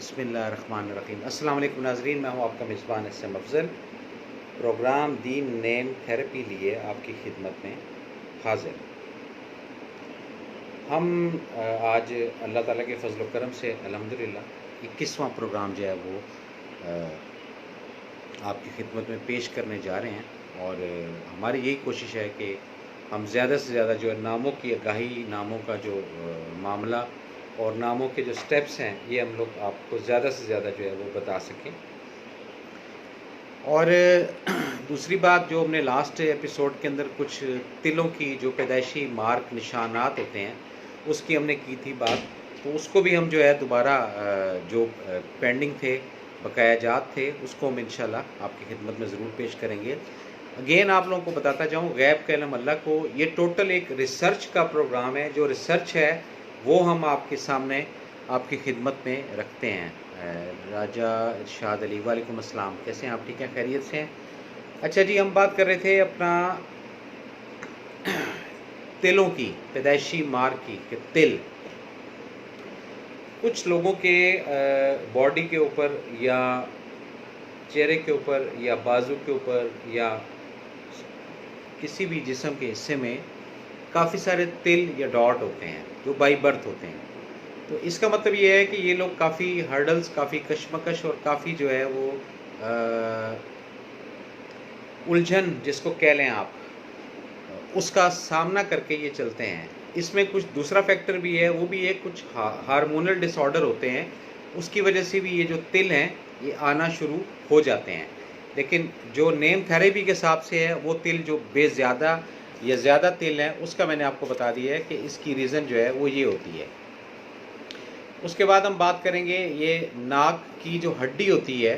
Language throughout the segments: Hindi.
बिस्मिल्लाहिर्रहमानिर्रहीम। अस्सलाम वालेकुम नाज़रीन, मैं हूँ आपका मेज़बान एसएम अफजल। प्रोग्राम दीन नेम थेरेपी लिए आपकी खिदमत में हाज़िर। हम आज अल्लाह ताला के फ़ज़ल व करम से अल्हम्दुलिल्लाह 21वां प्रोग्राम जो है वो आपकी खिदमत में पेश करने जा रहे हैं और हमारी यही कोशिश है कि हम ज़्यादा से ज़्यादा जो है नामों की आगाही, नामों का जो मामला और नामों के जो स्टेप्स हैं, ये हम लोग आपको ज़्यादा से ज़्यादा जो है वो बता सकें। और दूसरी बात, जो हमने लास्ट एपिसोड के अंदर कुछ तिलों की जो पैदाइशी मार्क निशानात होते हैं उसकी हमने की थी बात, तो उसको भी हम जो है दोबारा जो पेंडिंग थे, बकायाजात थे, उसको हम इंशाल्लाह आपकी खिदमत में ज़रूर पेश करेंगे। अगेन आप लोगों को बताता जाऊँ, गैब का इल्म अल्लाह को, ये टोटल एक रिसर्च का प्रोग्राम है। जो रिसर्च है वो हम आपके सामने आपकी खिदमत में रखते हैं। राजा इरशाद अली, वालेकुम अस्सलाम, कैसे हैं आप? ठीक हैं, खैरियत से हैं? अच्छा जी, हम बात कर रहे थे अपना तिलों की, पैदाइशी मार्क की, कि तिल कुछ लोगों के बॉडी के ऊपर या चेहरे के ऊपर या बाजू के ऊपर या किसी भी जिस्म के हिस्से में काफ़ी सारे तिल या डॉट होते हैं जो बाई बर्थ होते हैं। तो इसका मतलब ये है कि ये लोग काफ़ी हर्डल्स, काफ़ी कशमकश और काफ़ी जो है वो उलझन जिसको कह लें आप, उसका सामना करके ये चलते हैं। इसमें कुछ दूसरा फैक्टर भी है, वो भी है कुछ हार्मोनल डिसऑर्डर होते हैं, उसकी वजह से भी ये जो तिल हैं ये आना शुरू हो जाते हैं। लेकिन जो नेम थेरेपी के हिसाब से है, वो तिल जो बेज़्यादा या ज़्यादा तिल हैं, उसका मैंने आपको बता दिया है कि इसकी रीज़न जो है वो ये होती है। उसके बाद हम बात करेंगे ये नाक की जो हड्डी होती है,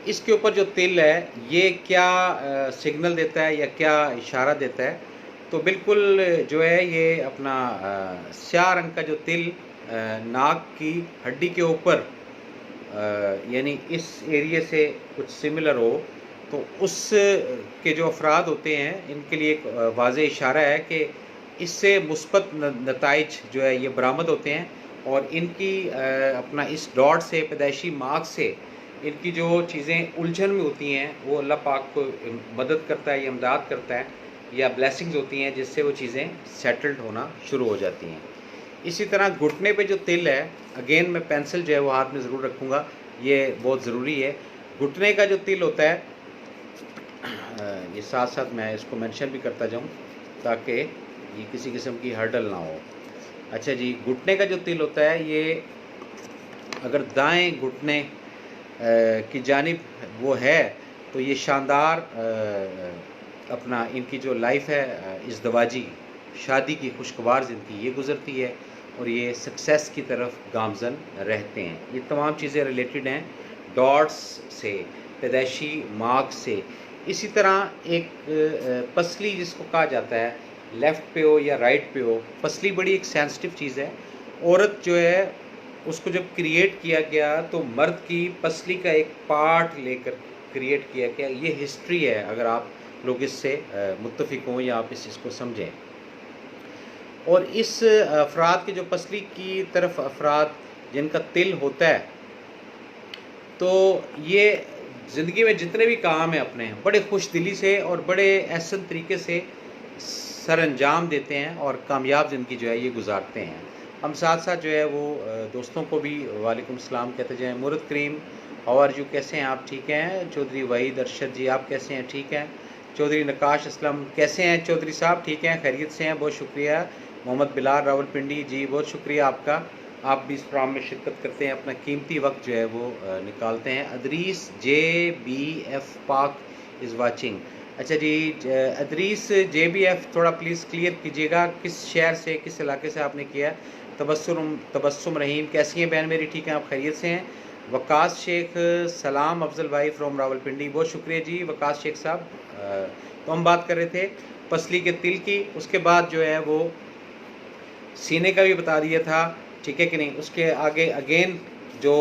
इसके ऊपर जो तिल है ये क्या सिग्नल देता है या क्या इशारा देता है। तो बिल्कुल जो है ये अपना स्याह रंग का जो तिल नाक की हड्डी के ऊपर यानी इस एरिया से कुछ सिमिलर हो, तो उस के जो अफराद होते हैं, इनके लिए एक वाज़े इशारा है कि इससे मुस्बत नताइज जो है ये बरामद होते हैं। और इनकी अपना इस डॉट से, पैदाइशी मार्क से, इनकी जो चीज़ें उलझन में होती हैं वो अल्लाह पाक को मदद करता है या इमदाद करता है, या ब्लेसिंग्स होती हैं जिससे वो चीज़ें सेटल्ड होना शुरू हो जाती हैं। इसी तरह घुटने पे जो तिल है, अगेन मैं पेंसिल जो है वो हाथ में ज़रूर रखूँगा, ये बहुत ज़रूरी है। घुटने का जो तिल होता है, ये साथ साथ मैं इसको मेंशन भी करता जाऊँ ताकि ये किसी किस्म की हर्डल ना हो। अच्छा जी, घुटने का जो तिल होता है, ये अगर दाएं घुटने की जानिब वो है तो ये शानदार अपना इनकी जो लाइफ है इज़्दवाजी, शादी की खुशगवार ज़िंदगी ये गुज़रती है और ये सक्सेस की तरफ गामज़न रहते हैं। ये तमाम चीज़ें रिलेटेड हैं डॉट्स से, पैदाइशी मार्क से। इसी तरह एक पसली जिसको कहा जाता है, लेफ़्ट पे हो या राइट पे हो, पसली बड़ी एक सेंसिटिव चीज़ है। औरत जो है उसको जब क्रिएट किया गया तो मर्द की पसली का एक पार्ट लेकर क्रिएट किया गया। ये हिस्ट्री है, अगर आप लोग इससे मुत्तफ़िक हों या आप इस चीज़ को समझें। और इस अफराद की जो पसली की तरफ अफराद जिनका तिल होता है, तो ये ज़िंदगी में जितने भी काम हैं अपने, बड़े खुश दिली से और बड़े एहसन तरीके से सर अंजाम देते हैं और कामयाब ज़िंदगी जो है ये गुजारते हैं। हम साथ साथ जो है वो दोस्तों को भी वालेकुम सलाम कहते जाएँ। मुरद करीम, हाउ आर यू, कैसे हैं आप? ठीक हैं। चौधरी वहीद अरशद जी, आप कैसे हैं? ठीक हैं। चौधरी नकाश असलम, कैसे हैं चौधरी साहब? ठीक हैं, खैरियत से हैं, बहुत शुक्रिया। मोहम्मद बिलाल रावलपिंडी जी, बहुत शुक्रिया आपका, आप भी इस प्रोग्राम में शिरकत करते हैं, अपना कीमती वक्त जो है वो निकालते हैं। अदरीस JBF पाक इज़ वाचिंग। अच्छा जी, अदरीस JBF, थोड़ा प्लीज़ क्लियर कीजिएगा किस शहर से, किस इलाके से आपने किया है। तबस्सुम रहीम, कैसी हैं बहन मेरी? ठीक है, आप खैरियत से हैं। वकास शेख, सलाम अफजल भाई फ्रॉम रावलपिंडी, बहुत शुक्रिया जी वकास शेख साहब। तो हम बात कर रहे थे पसली के तिल की, उसके बाद जो है वो सीने का भी बता दिया था, ठीक है कि नहीं। उसके आगे अगेन जो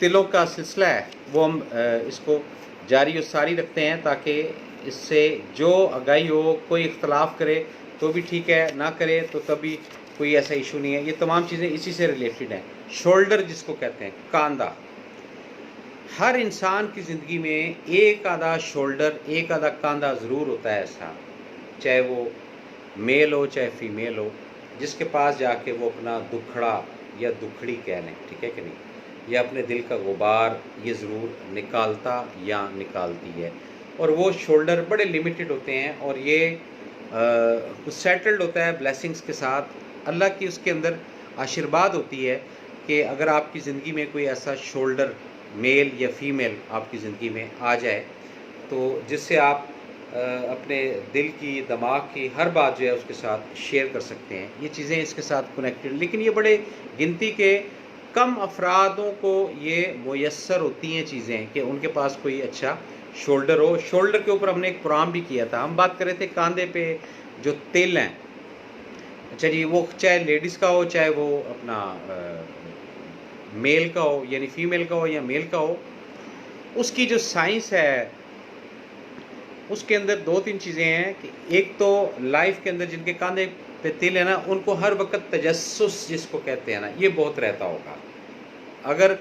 तिलों का सिलसिला है वो हम इसको जारी और सारी रखते हैं, ताकि इससे जो आगाही हो, कोई इख्तलाफ करे तो भी ठीक है, ना करे तो तभी कोई ऐसा इशू नहीं है। ये तमाम चीज़ें इसी से रिलेटेड हैं। शोल्डर जिसको कहते हैं, कांधा। हर इंसान की ज़िंदगी में एक आधा शोल्डर, एक आधा कांधा ज़रूर होता है ऐसा, चाहे वो मेल हो चाहे फीमेल हो, जिसके पास जाके वो अपना दुखड़ा या दुखड़ी कह लें, ठीक है कि नहीं, या अपने दिल का गुबार ये ज़रूर निकालता या निकालती है। और वो शोल्डर बड़े लिमिटेड होते हैं और ये कुछ सेटल्ड होता है ब्लेसिंग्स के साथ। अल्लाह की उसके अंदर आशीर्वाद होती है कि अगर आपकी ज़िंदगी में कोई ऐसा शोल्डर मेल या फीमेल आपकी ज़िंदगी में आ जाए, तो जिससे आप अपने दिल की, दिमाग की हर बात जो है उसके साथ शेयर कर सकते हैं। ये चीज़ें इसके साथ कनेक्टेड, लेकिन ये बड़े गिनती के कम अफरादों को ये मुयस्सर होती हैं चीज़ें कि उनके पास कोई अच्छा शोल्डर हो। शोल्डर के ऊपर हमने एक प्रोग्राम भी किया था, हम बात कर रहे थे कांधे पे जो तिल हैं। अच्छा जी, वो चाहे लेडीज़ का हो चाहे वो अपना मेल का हो, यानी फीमेल का हो या मेल का हो, उसकी जो साइंस है उसके अंदर दो तीन चीज़ें हैं कि एक तो लाइफ के अंदर जिनके कांधे पे तिल है ना, उनको हर वक्त तजस्सुस जिसको कहते हैं ना, ये बहुत रहता होगा। अगर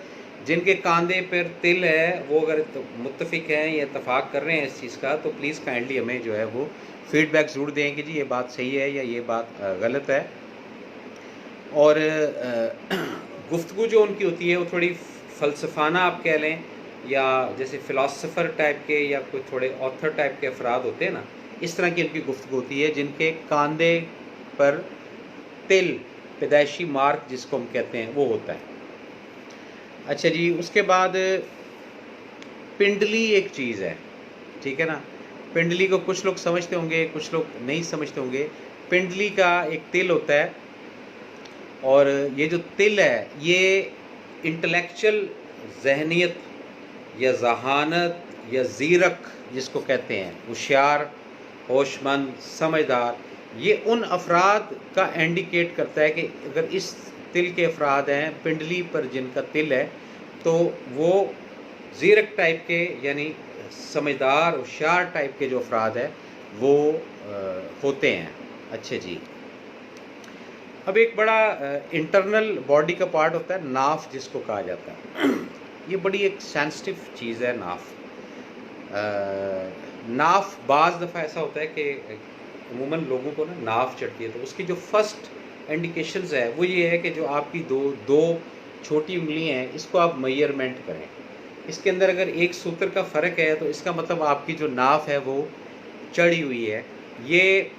जिनके कांधे पर तिल है वो अगर मुत्तफिक हैं या इत्तफाक कर रहे हैं इस चीज़ का, तो प्लीज़ काइंडली हमें जो है वो फीडबैक ज़रूर दें कि जी ये बात सही है या ये बात गलत है। और गुफ्तगू जो उनकी होती है वो थोड़ी फ़लसफ़ाना आप कह लें, या जैसे फ़िलासफ़र टाइप के या कोई थोड़े ऑथर टाइप के अफराद होते हैं ना, इस तरह की उनकी गुफ्तगू होती है जिनके कांधे पर तिल, पैदाइशी मार्क जिसको हम कहते हैं, वो होता है। अच्छा जी, उसके बाद पिंडली एक चीज़ है, ठीक है ना। पिंडली को कुछ लोग समझते होंगे, कुछ लोग नहीं समझते होंगे। पिंडली का एक तिल होता है और ये जो तिल है ये इंटेलेक्चुअल जहनियत या जहानत या ज़ीरक जिसको कहते हैं, होशियार, होशमंद, समझदार, ये उन अफराद का इंडिकेट करता है कि अगर इस तिल के अफराद हैं, पिंडली पर जिनका तिल है, तो वो ज़ीरक टाइप के यानी समझदार, होशियार टाइप के जो अफराद है वो होते हैं। अच्छे जी, अब एक बड़ा इंटरनल बॉडी का पार्ट होता है नाफ जिसको कहा जाता है। ये बड़ी एक सेंसिटिव चीज़ है नाफ। नाफ बाज़ दफ़ा ऐसा होता है कि अमूमन लोगों को ना नाफ चढ़ती है, तो उसकी जो फर्स्ट इंडिकेशंस है वो ये है कि जो आपकी दो छोटी उंगलियां हैं इसको आप मेजरमेंट करें। इसके अंदर अगर एक सूत्र का फ़र्क है तो इसका मतलब आपकी जो नाफ है वो चढ़ी हुई है। ये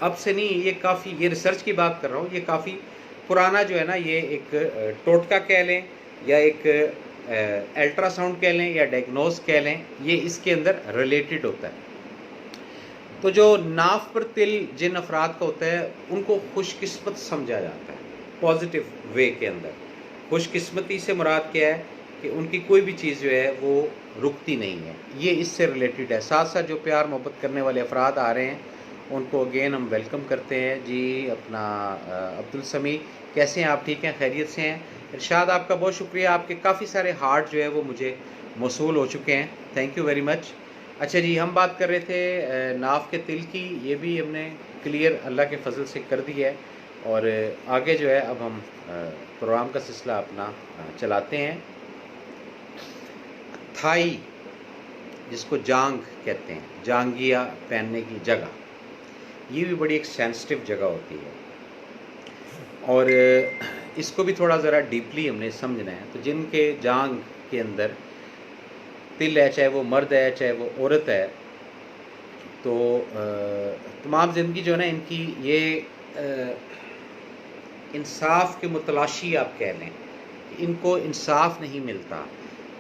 अब से नहीं, ये काफ़ी, ये रिसर्च की बात कर रहा हूँ, ये काफ़ी पुराना जो है ना, ये एक टोटका कह लें या एक अल्ट्रासाउंड कह लें या डायग्नोस कह लें, ये इसके अंदर रिलेटेड होता है। तो जो नाफ पर तिल जिन अफराद का होता है उनको खुशकिस्मत समझा जाता है, पॉजिटिव वे के अंदर। खुशकिस्मती से मुराद क्या है कि उनकी कोई भी चीज़ जो है वो रुकती नहीं है, ये इससे रिलेटेड है। साथ साथ जो प्यार मोहब्बत करने वाले अफराद आ रहे हैं उनको अगेन हम वेलकम करते हैं जी। अपना अब्दुल समी, कैसे हैं आप? ठीक हैं, खैरियत से हैं? इरशाद, आपका बहुत शुक्रिया, आपके काफ़ी सारे हार्ट जो है वो मुझे मौसूल हो चुके हैं, थैंक यू वेरी मच। अच्छा जी, हम बात कर रहे थे नाफ के तिल की, ये भी हमने क्लियर अल्लाह के फजल से कर दी है। और आगे जो है अब हम प्रोग्राम का सिलसिला अपना चलाते हैं। थाई जिसको जांग कहते हैं, जांगिया पहनने की जगह, ये भी बड़ी एक सेंसिटिव जगह होती है और इसको भी थोड़ा ज़रा डीपली हमने समझना है। तो जिनके जांग के अंदर तिल है, चाहे वो मर्द है चाहे वो औरत है, तो तमाम ज़िंदगी जो है ना इनकी ये इंसाफ के मुतलाशी आप कह लें, इनको इंसाफ नहीं मिलता,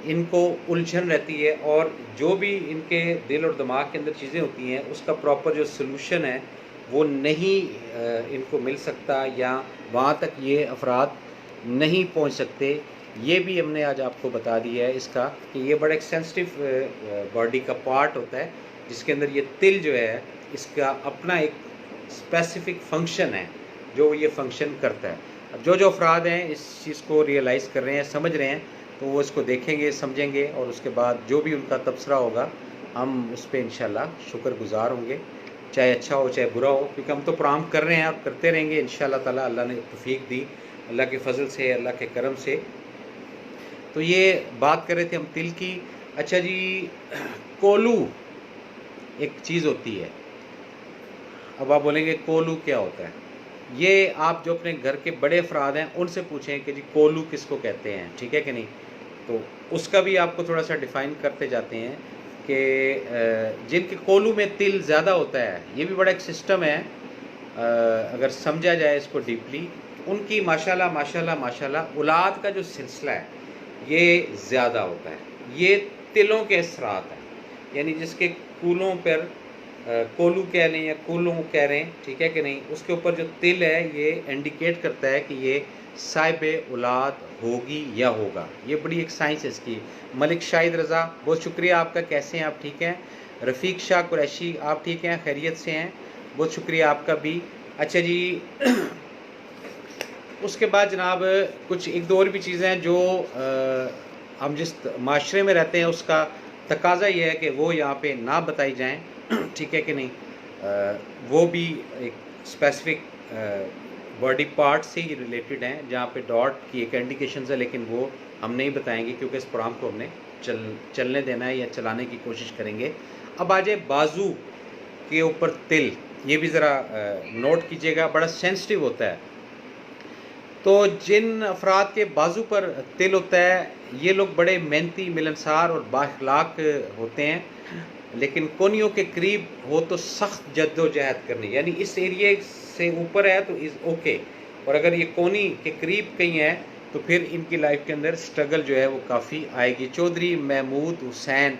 इनको उलझन रहती है और जो भी इनके दिल और दिमाग के अंदर चीज़ें होती हैं उसका प्रॉपर जो सलूशन है वो नहीं इनको मिल सकता, या वहाँ तक ये अफराद नहीं पहुँच सकते। ये भी हमने आज आपको बता दिया है इसका कि ये बड़ा एक सेंसिटिव बॉडी का पार्ट होता है जिसके अंदर ये तिल जो है इसका अपना एक स्पेसिफिक फंक्शन है जो ये फंक्शन करता है। अब जो जो अफराद हैं इस चीज़ को रियलाइज़ कर रहे हैं, समझ रहे हैं, तो वो इसको देखेंगे, समझेंगे और उसके बाद जो भी उनका तबसरा होगा हम उस पर इंशाल्लाह शुक्रगुज़ार होंगे, चाहे अच्छा हो चाहे बुरा हो, क्योंकि हम तो प्रोग्राम कर रहे हैं और करते रहेंगे इंशाल्लाह ताला। अल्लाह ने तौफीक दी अल्लाह के फजल से, अल्लाह के करम से। तो ये बात कर रहे थे हम तिल की। अच्छा जी, कोलू एक चीज़ होती है। अब आप बोलेंगे कोलू क्या होता है? ये आप जो अपने घर के बड़े अफराद हैं उनसे पूछें कि जी कोलू किसको कहते हैं, ठीक है कि नहीं। तो उसका भी आपको थोड़ा सा डिफ़ाइन करते जाते हैं कि जिनके कोलू में तिल ज़्यादा होता है, ये भी बड़ा एक सिस्टम है, अगर समझा जाए इसको डीपली, उनकी माशाल्लाह माशाल्लाह माशाल्लाह औलाद का जो सिलसिला है ये ज़्यादा होता है। ये तिलों के असरात हैं, यानी जिसके कूलों पर कोलू कह लें या कोलों कह रहे हैं, ठीक है कि नहीं, उसके ऊपर जो तिल है ये इंडिकेट करता है कि ये साहिब औलाद होगी या होगा। ये बड़ी एक साइंस है इसकी। मलिक शाहिद रज़ा, बहुत शुक्रिया आपका, कैसे हैं आप? ठीक हैं। रफ़ीक शाह कुरैशी, आप ठीक हैं, खैरियत से हैं? बहुत शुक्रिया आपका भी। अच्छा जी उसके बाद जनाब कुछ एक दो और भी चीज़ें हैं जो हम जिस माशरे में रहते हैं उसका तकाजा ये है कि वो यहाँ पे ना बताई जाएं, ठीक है कि नहीं। वो भी एक स्पेसिफिक बॉडी पार्ट से ही रिलेटेड हैं, जहाँ पे डॉट की एक इंडिकेशन है, लेकिन वो हम नहीं बताएंगे क्योंकि इस प्रोग्राम को हमने चलने देना है या चलाने की कोशिश करेंगे। अब आ जाए बाजू के ऊपर तिल, ये भी ज़रा नोट कीजिएगा, बड़ा सेंसिटिव होता है। तो जिन अफराद के बाजू पर तिल होता है ये लोग बड़े मेहनती, मिलनसार और बाअखलाक होते हैं, लेकिन कोनियों के करीब हो तो सख्त जद्दोजहद करनी, यानी इस एरिए से ऊपर है तो इज़ ओके, और अगर ये कोनी के करीब कहीं है तो फिर इनकी लाइफ के अंदर स्ट्रगल जो है वो काफ़ी आएगी। चौधरी महमूद हुसैन,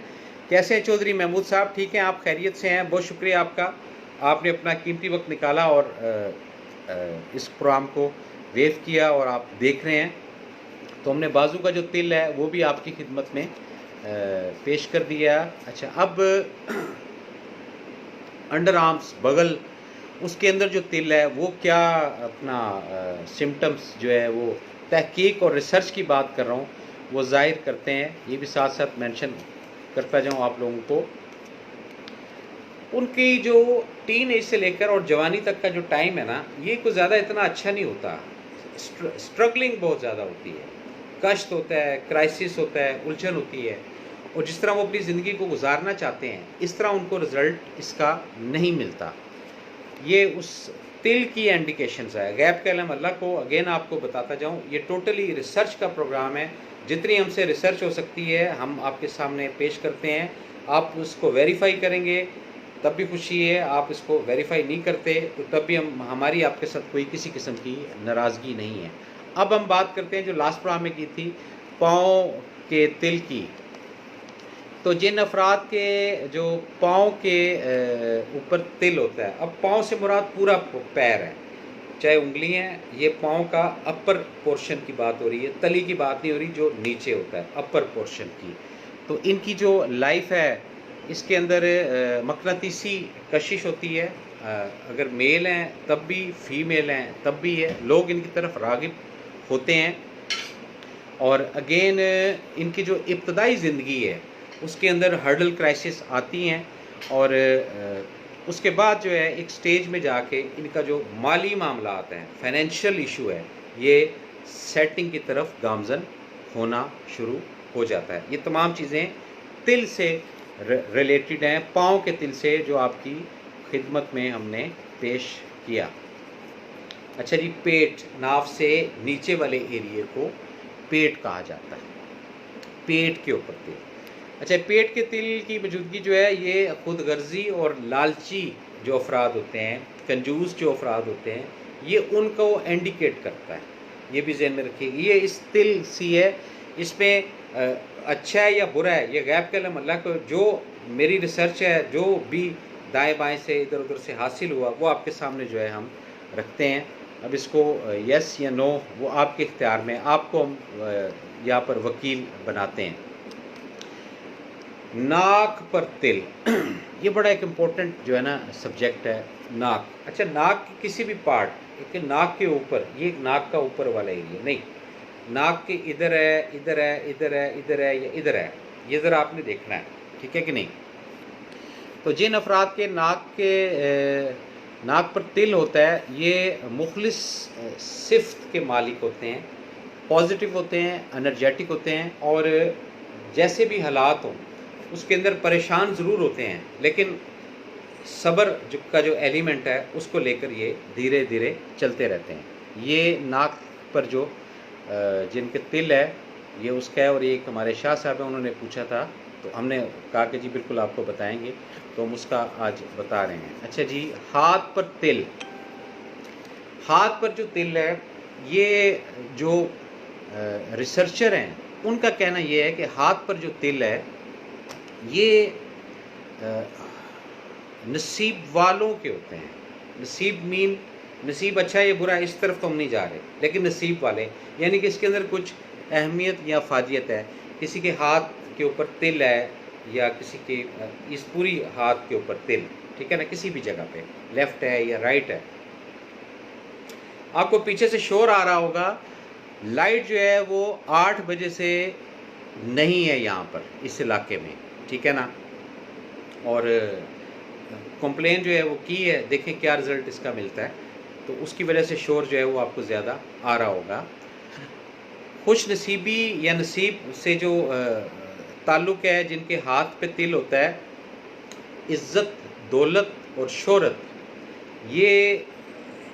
कैसे हैं चौधरी महमूद साहब? ठीक हैं आप, खैरियत से हैं? बहुत शुक्रिया आपका, आपने अपना कीमती वक्त निकाला और इस प्रोग्राम को वेव किया और आप देख रहे हैं। तो हमने बाजू का जो तिल है वो भी आपकी खिदमत में पेश कर दिया। अच्छा, अब अंडर आर्म्स, बगल, उसके अंदर जो तिल है वो क्या अपना सिम्टम्स जो है वो तहकीक और रिसर्च की बात कर रहा हूँ वो ज़ाहिर करते हैं। ये भी साथ साथ मेंशन करता जाऊँ आप लोगों को। उनकी जो टीन एज से लेकर और जवानी तक का जो टाइम है ना, ये कुछ ज़्यादा इतना अच्छा नहीं होता। स्ट्रगलिंग बहुत ज़्यादा होती है, कष्ट होता है, क्राइसिस होता है, उलझन होती है, और जिस तरह वो अपनी ज़िंदगी को गुजारना चाहते हैं इस तरह उनको रिज़ल्ट इसका नहीं मिलता। ये उस तिल की इंडिकेशंस है। गैब का इल्म अल्लाह को अगेन आपको बताता जाऊँ, ये टोटली रिसर्च का प्रोग्राम है। जितनी हमसे रिसर्च हो सकती है हम आपके सामने पेश करते हैं। आप उसको वेरीफाई करेंगे तब भी खुशी है, आप इसको वेरीफाई नहीं करते तो तब भी हमारी आपके साथ कोई किसी किस्म की नाराज़गी नहीं है। अब हम बात करते हैं जो लास्ट प्रोग्राम में की थी, पाँव के तिल की। तो जिन अफराद के जो पाँव के ऊपर तिल होता है, अब पाँव से मुराद पूरा पैर है, चाहे उंगली हैं, ये पाँव का अपर पोर्शन की बात हो रही है, तली की बात नहीं हो रही, जो नीचे होता है अपर पोर्शन की। तो इनकी जो लाइफ है इसके अंदर मकनातीसी कशिश होती है, अगर मेल हैं तब भी, फीमेल हैं तब भी है, लोग इनकी तरफ रागिब होते हैं। और अगेन इनकी जो इब्तदाई ज़िंदगी है उसके अंदर हर्डल क्राइसिस आती हैं, और उसके बाद जो है एक स्टेज में जाके इनका जो माली मामला आता है, फाइनेंशियल इशू है, ये सेटिंग की तरफ गामजन होना शुरू हो जाता है। ये तमाम चीज़ें तिल से रिलेटेड हैं, पाँव के तिल से, जो आपकी खिदमत में हमने पेश किया। अच्छा जी, पेट, नाव से नीचे वाले एरिए को पेट कहा जाता है, पेट के ऊपर तिल। अच्छा, पेट के तिल की मौजूदगी जो है ये खुद गर्जी और लालची जो अफराद होते हैं, कंजूस जो अफराद होते हैं, ये उनको इंडिकेट करता है। ये भी ज़हन में रखिएगा, ये इस तिल सी है, इसमें अच्छा है या बुरा है ये गैब का इल्म अल्लाह को, जो मेरी रिसर्च है, जो भी दाएं बाएं से इधर उधर से हासिल हुआ वो आपके सामने जो है हम रखते हैं। अब इसको यस या नो वो आपके इख्तियार में, आपको हम यहाँ पर वकील बनाते हैं। नाक पर तिल ये बड़ा एक इम्पोर्टेंट जो है ना सब्जेक्ट है, नाक। अच्छा, नाक के किसी भी पार्ट, एक नाक के ऊपर, ये नाक का ऊपर वाला एरिया नहीं, नाक के इधर है, इधर है, इधर है, इधर है या इधर है, ये ज़रा आपने देखना है, ठीक है कि नहीं। तो जिन अफराद के नाक के नाक पर तिल होता है, ये मुखलिस सिफ्त के मालिक होते हैं, पॉजिटिव होते हैं, एनर्जेटिक होते हैं, और जैसे भी हालात हों उसके अंदर परेशान ज़रूर होते हैं, लेकिन सब्र का जो एलिमेंट है उसको लेकर ये धीरे धीरे चलते रहते हैं। ये नाक पर जो जिनके तिल है ये उसका है। और ये एक हमारे शाह साहब हैं, उन्होंने पूछा था तो हमने कहा कि जी बिल्कुल आपको बताएंगे, तो हम उसका आज बता रहे हैं। अच्छा जी, हाथ पर तिल, हाथ पर जो तिल है, ये जो रिसर्चर हैं उनका कहना ये है कि हाथ पर जो तिल है ये नसीब वालों के होते हैं। नसीब मीन नसीब अच्छा या बुरा इस तरफ तो हम नहीं जा रहे, लेकिन नसीब वाले यानी कि इसके अंदर कुछ अहमियत या फाजियत है। किसी के हाथ के ऊपर तिल है या किसी के इस पूरी हाथ के ऊपर तिल, ठीक है ना, किसी भी जगह पे लेफ्ट है या राइट है। आपको पीछे से शोर आ रहा होगा, लाइट जो है वो 8 बजे से नहीं है यहाँ पर इस इलाके में, ठीक है ना। और कंप्लेन जो है वो की है, देखें क्या रिज़ल्ट इसका मिलता है। तो उसकी वजह से शोर जो है वो आपको ज़्यादा आ रहा होगा। खुश नसीबी या नसीब से जो ताल्लुक़ है, जिनके हाथ पे तिल होता है, इज़्ज़त, दौलत और शोहरत ये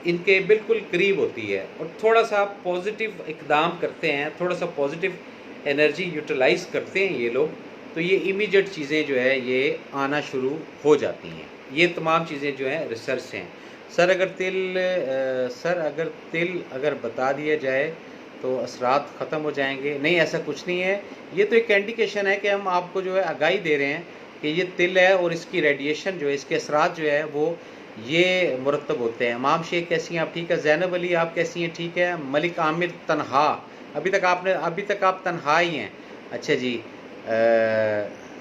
इनके बिल्कुल करीब होती है। और थोड़ा सा पॉजिटिव इक़दाम करते हैं, थोड़ा सा पॉजिटिव एनर्जी यूटिलाइज़ करते हैं ये लोग, तो ये इमीडिएट चीज़ें जो है ये आना शुरू हो जाती हैं। ये तमाम चीज़ें जो हैं रिसर्च हैं। सर अगर तिल अगर बता दिया जाए तो असरात ख़त्म हो जाएंगे? नहीं, ऐसा कुछ नहीं है। ये तो एक इंडिकेशन है कि हम आपको जो है आगाही दे रहे हैं कि ये तिल है और इसकी रेडिएशन जो है, इसके असरात जो है वो ये मुरतब होते हैं। इमाम शेख कैसी हैं आप? ठीक है। ज़ैनब अली आप कैसी हैं? ठीक है। मलिक आमिर तनहा, अभी तक आप तनहा ही हैं। अच्छा जी।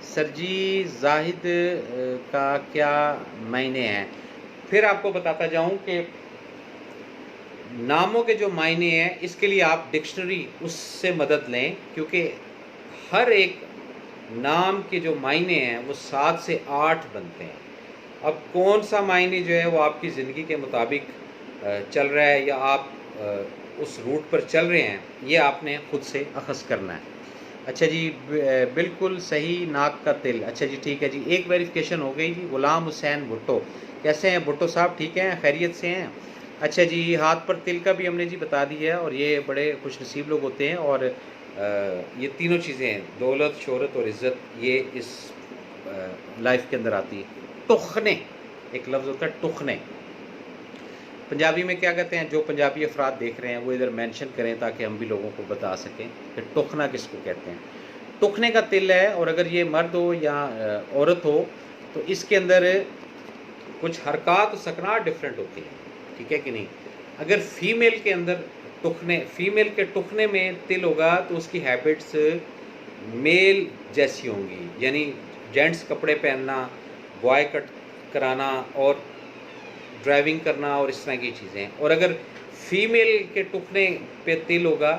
सर जी, जाहिद का क्या मायने हैं? फिर आपको बताता जाऊं कि नामों के जो मायने हैं इसके लिए आप डिक्शनरी उससे मदद लें, क्योंकि हर एक नाम के जो मायने हैं वो 7 से 8 बनते हैं। अब कौन सा मायने जो है वो आपकी ज़िंदगी के मुताबिक चल रहा है या आप उस रूट पर चल रहे हैं, ये आपने खुद से अखज़ करना है। अच्छा जी, बिल्कुल सही, नाक का तिल। अच्छा जी, ठीक है जी, एक वेरिफिकेशन हो गई जी। गुलाम हुसैन भुट्टो, कैसे हैं भुट्टो साहब? ठीक हैं, खैरियत से हैं? अच्छा जी, हाथ पर तिल का भी हमने जी बता दिया है, और ये बड़े खुशनसीब लोग होते हैं। और ये तीनों चीज़ें हैं, दौलत, शोहरत और इज़्ज़त, ये इस लाइफ के अंदर आती है। टुखने, एक लफ्ज़ होता है टुखने, पंजाबी में क्या कहते हैं? जो पंजाबी अफराद देख रहे हैं वो इधर मेंशन करें ताकि हम भी लोगों को बता सकें कि टुखना किसको कहते हैं। टुखने का तिल है, और अगर ये मर्द हो या औरत हो तो इसके अंदर कुछ हरकत सकनात डिफरेंट होती है, ठीक है कि नहीं। अगर फीमेल के अंदर फीमेल के टुखने में तिल होगा तो उसकी हैबिट्स मेल जैसी होंगी, यानी जेंट्स कपड़े पहनना, बॉय कट कराना और ड्राइविंग करना और इस तरह की चीज़ें। और अगर फीमेल के टुकने पे तिल होगा,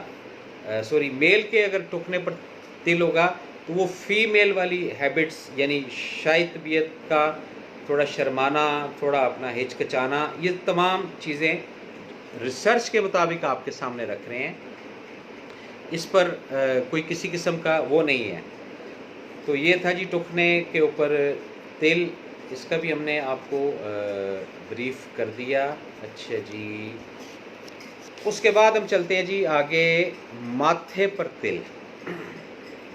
मेल के अगर टुकने पर तिल होगा तो वो फीमेल वाली हैबिट्स, यानी शाही तबीयत का, थोड़ा शर्माना, थोड़ा अपना हिचकिचाना, ये तमाम चीज़ें रिसर्च के मुताबिक आपके सामने रख रहे हैं। इस पर कोई किसी किस्म का वो नहीं है। तो ये था जी टुकने के ऊपर तिल, इसका भी हमने आपको ब्रीफ कर दिया। अच्छा जी, उसके बाद हम चलते हैं जी आगे, माथे पर तिल।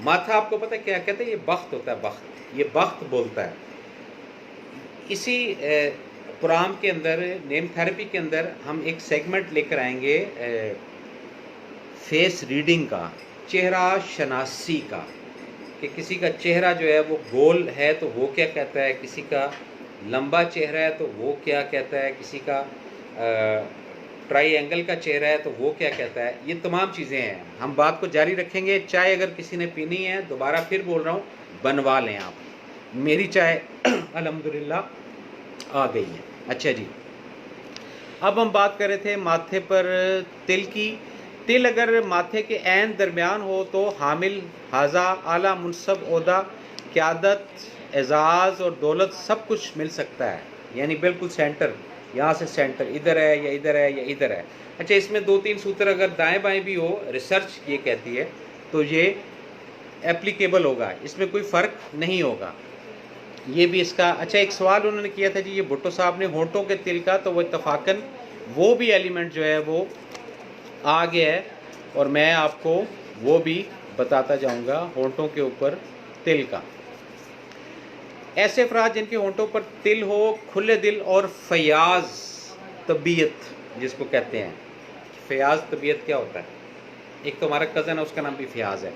माथा आपको पता है क्या कहते हैं? ये बख्त होता है, बख्त, ये बख्त बोलता है। इसी प्रोग्राम के अंदर, नेम थेरेपी के अंदर, हम एक सेगमेंट लेकर आएंगे फेस रीडिंग का, चेहरा शनासी का, कि किसी का चेहरा जो है वो गोल है तो वो क्या कहता है, किसी का लंबा चेहरा है तो वो क्या कहता है, किसी का ट्राईएंगल का चेहरा है तो वो क्या कहता है। ये तमाम चीज़ें हैं, हम बात को जारी रखेंगे। चाय अगर किसी ने पीनी है, दोबारा फिर बोल रहा हूँ, बनवा लें आप, मेरी चाय अल्हम्दुलिल्लाह आ गई है। अच्छा जी, अब हम बात कर रहे थे माथे पर तिल की। तिल अगर माथे के ऐन दरमियान हो तो हामिल, हाजा, आला मुनसब, ओहदा, क़यादत, एजाज़ और दौलत सब कुछ मिल सकता है, यानी बिल्कुल सेंटर यहाँ से सेंटर इधर है या इधर है या इधर है। अच्छा, इसमें 2-3 सूत्र अगर दाएं बाएं भी हो, रिसर्च ये कहती है, तो ये एप्लीकेबल होगा, इसमें कोई फ़र्क नहीं होगा। ये भी इसका अच्छा एक सवाल उन्होंने किया था जी, ये भुट्टो साहब ने होंठों के तिल का, तो वो इत्तफाकन वो भी एलिमेंट जो है वो आ गया है, और मैं आपको वो भी बताता जाऊंगा होंठों के ऊपर तिल का। ऐसे अफराद जिनके होंठों पर तिल हो, खुले दिल और फयाज तबीयत जिसको कहते हैं। फयाज तबीयत क्या होता है? एक तो हमारा कज़न है, उसका नाम भी फयाज है।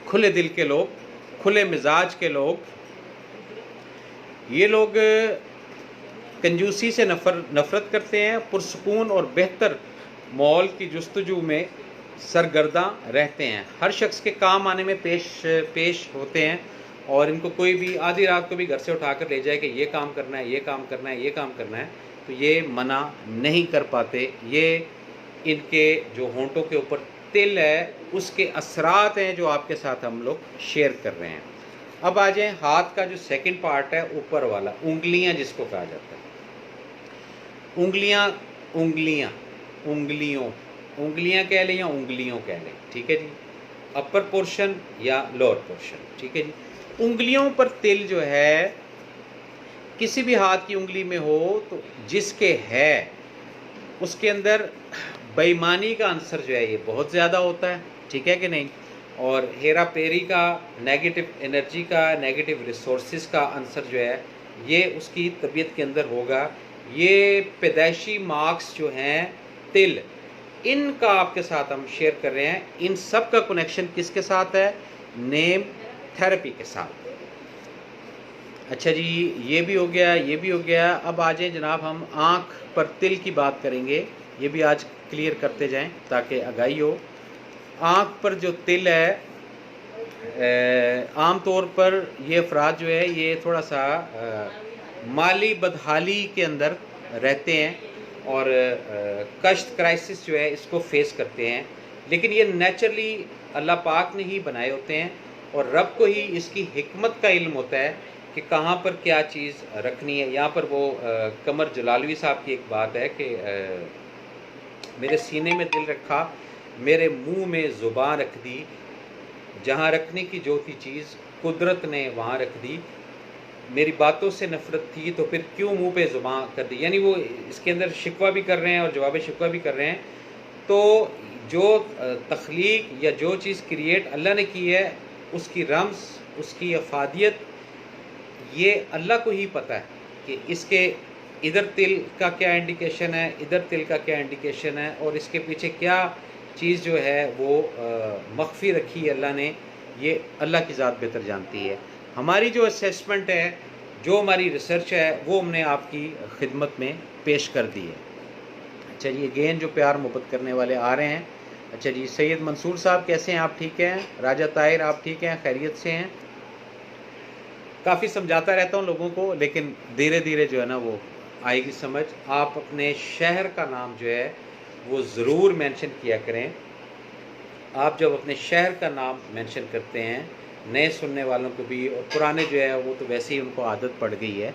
खुले दिल के लोग, खुले मिजाज के लोग, ये लोग कंजूसी से नफरत करते हैं, पुरसकून और बेहतर माहौल की जुस्तजू में सरगर्दा रहते हैं, हर शख्स के काम आने में पेश होते हैं, और इनको कोई भी आधी रात को भी घर से उठाकर ले जाए कि ये काम करना है, ये काम करना है, ये काम करना है, तो ये मना नहीं कर पाते। ये इनके जो होंठों के ऊपर तिल है उसके असरात हैं जो आपके साथ हम लोग शेयर कर रहे हैं। अब आ जाए हाथ का जो सेकंड पार्ट है, ऊपर वाला, उंगलियां जिसको कहा जाता है। उंगलियां, उंगलियां, उंगलियों, उंगलियां कह लें या उंगलियों कह लें, ठीक है जी, अपर पोर्शन या लोअर पोर्शन, ठीक है जी। उंगलियों पर तिल जो है किसी भी हाथ की उंगली में हो तो जिसके है उसके अंदर बेईमानी का आंसर जो है ये बहुत ज़्यादा होता है, ठीक है कि नहीं, और हेरा फेरी का, नेगेटिव एनर्जी का, नेगेटिव रिसोर्सेज का आंसर जो है ये उसकी तबीयत के अंदर होगा। ये पैदाइशी मार्क्स जो हैं तिल, इनका आपके साथ हम शेयर कर रहे हैं। इन सब का कनेक्शन किसके साथ है? नेम थेरेपी के साथ। अच्छा जी, ये भी हो गया, ये भी हो गया। अब आ जाए जनाब, हम आँख पर तिल की बात करेंगे, ये भी आज क्लियर करते जाएं ताकि आगाही हो। आँख पर जो तिल है, आम तौर पर ये अफराद जो है ये थोड़ा सा माली बदहाली के अंदर रहते हैं और कश्त क्राइसिस जो है इसको फेस करते हैं, लेकिन ये नेचुरली अल्लाह पाक ने ही बनाए होते हैं और रब को ही इसकी हिकमत का इल्म होता है कि कहाँ पर क्या चीज़ रखनी है। यहाँ पर वो कमर जलालवी साहब की एक बात है कि मेरे सीने में दिल रखा, मेरे मुंह में ज़ुबान रख दी, जहाँ रखने की जो थी चीज़ कुदरत ने वहाँ रख दी, मेरी बातों से नफ़रत थी तो फिर क्यों मुंह पे ज़ुबान कर दी। यानी वो इसके अंदर शिकवा भी कर रहे हैं और जवाब शिकवा भी कर रहे हैं। तो जो तख्लीक या जो चीज़ क्रिएट अल्लाह ने की है उसकी रम्ज़, उसकी अफादियत ये अल्लाह को ही पता है कि इसके इधर तिल का क्या इंडिकेशन है, इधर तिल का क्या इंडिकेशन है, और इसके पीछे क्या चीज़ जो है वो मख्फी रखी है अल्लाह ने, ये अल्लाह की ज़ात बेहतर जानती है। हमारी जो असेसमेंट है, जो हमारी रिसर्च है, वो हमने आपकी खिदमत में पेश कर दी है। अच्छा जी, अगेन जो प्यार मोहब्बत करने वाले आ रहे हैं। अच्छा जी, सैयद मंसूर साहब कैसे हैं आप? ठीक हैं। राजा ताहिर आप ठीक हैं, खैरियत से हैं? काफ़ी समझाता रहता हूँ लोगों को, लेकिन धीरे धीरे जो है ना वो आएगी समझ। आप अपने शहर का नाम जो है वो ज़रूर मेंशन किया करें। आप जब अपने शहर का नाम मेंशन करते हैं, नए सुनने वालों को भी और पुराने जो है वो तो वैसे ही उनको आदत पड़ गई है,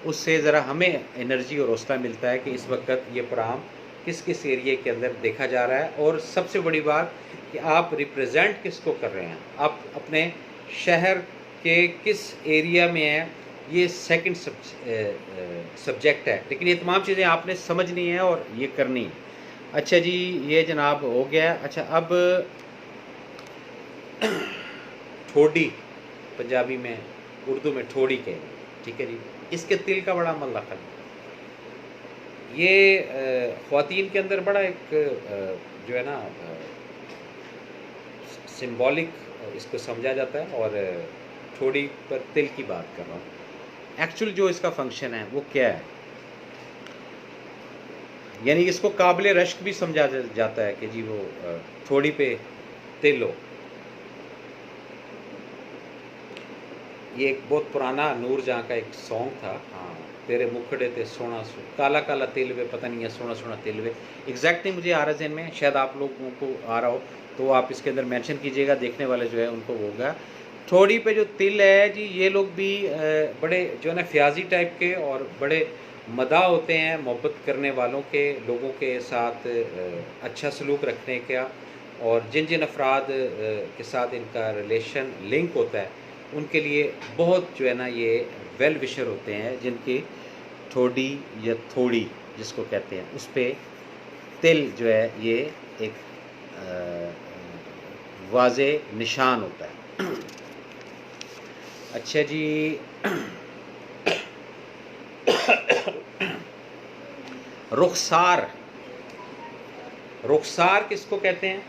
उससे ज़रा हमें एनर्जी और हौसला मिलता है कि इस वक्त ये प्रोग्राम किस किस एरिए के अंदर देखा जा रहा है। और सबसे बड़ी बात कि आप रिप्रेजेंट किसको कर रहे हैं, आप अपने शहर के किस एरिया में हैं, ये सेकंड सब्जेक्ट है, लेकिन ये तमाम चीज़ें आपने समझनी है और ये करनी है। अच्छा जी, ये जनाब हो गया। अच्छा, अब ठोडी, पंजाबी में, उर्दू में ठोड़ी कहेंगे, ठीक है जी। इसके तिल का बड़ा अमल दखल है। ये ख़वातीन के अंदर बड़ा एक जो है ना सिंबॉलिक इसको समझा जाता है, और ठोड़ी पर तिल की बात कर रहा हूँ। एक्चुअल जो इसका फंक्शन है वो क्या है, यानी इसको काबिल रश्क भी समझा जाता है कि जी वो ठोड़ी पे तिल हो। ये एक बहुत पुराना नूर जहाँ का एक सॉन्ग था, हाँ, तेरे मुखड़े ते सोना काला काला तिल वे, पता नहीं है सोना सोना तिल वे, एग्जैक्ट नहीं मुझे आ रहा जहन में, शायद आप लोगों को आ रहा हो तो आप इसके अंदर मेंशन कीजिएगा, देखने वाले जो है उनको होगा। ठोड़ी पे जो तिल है जी, ये लोग भी बड़े जो है ना फ्याजी टाइप के और बड़े मदा होते हैं मोहब्बत करने वालों के, लोगों के साथ अच्छा सलूक रखने का, और जिन जिन अफराद के साथ इनका रिलेशन लिंक होता है उनके लिए बहुत जो है ना ये वेल विशर होते हैं, जिनकी ठोड़ी या थोड़ी जिसको कहते हैं उस पर तिल जो है ये एक वाज़े निशान होता है। अच्छा जी, रुखसार, रुखसार किसको कहते हैं?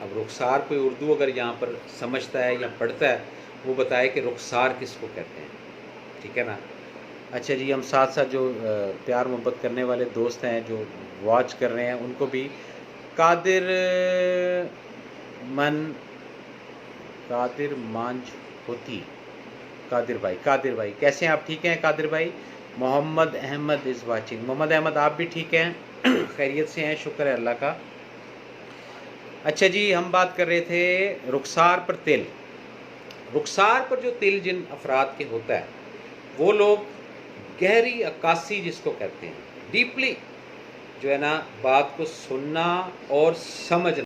अब रुखसार कोई उर्दू अगर यहाँ पर समझता है या पढ़ता है वो बताए कि रुखसार किसको कहते हैं, ठीक है ना। अच्छा जी, हम साथ साथ जो प्यार मोहब्बत करने वाले दोस्त हैं जो वॉच कर रहे हैं उनको भी कादिर मांझ होती, कादिर भाई कैसे हैं आप? ठीक हैं कादिर भाई? Mohammad Ahmed is watching. मोहम्मद अहमद आप भी ठीक हैं? खैरियत से हैं, शुक्र है अल्लाह का। अच्छा जी, हम बात कर रहे थे रुखसार पर तिल। रुखसार पर जो तिल जिन अफराद के होता है वो लोग गहरी अक्कासी जिसको कहते हैं, डीपली जो है ना बात को सुनना और समझना।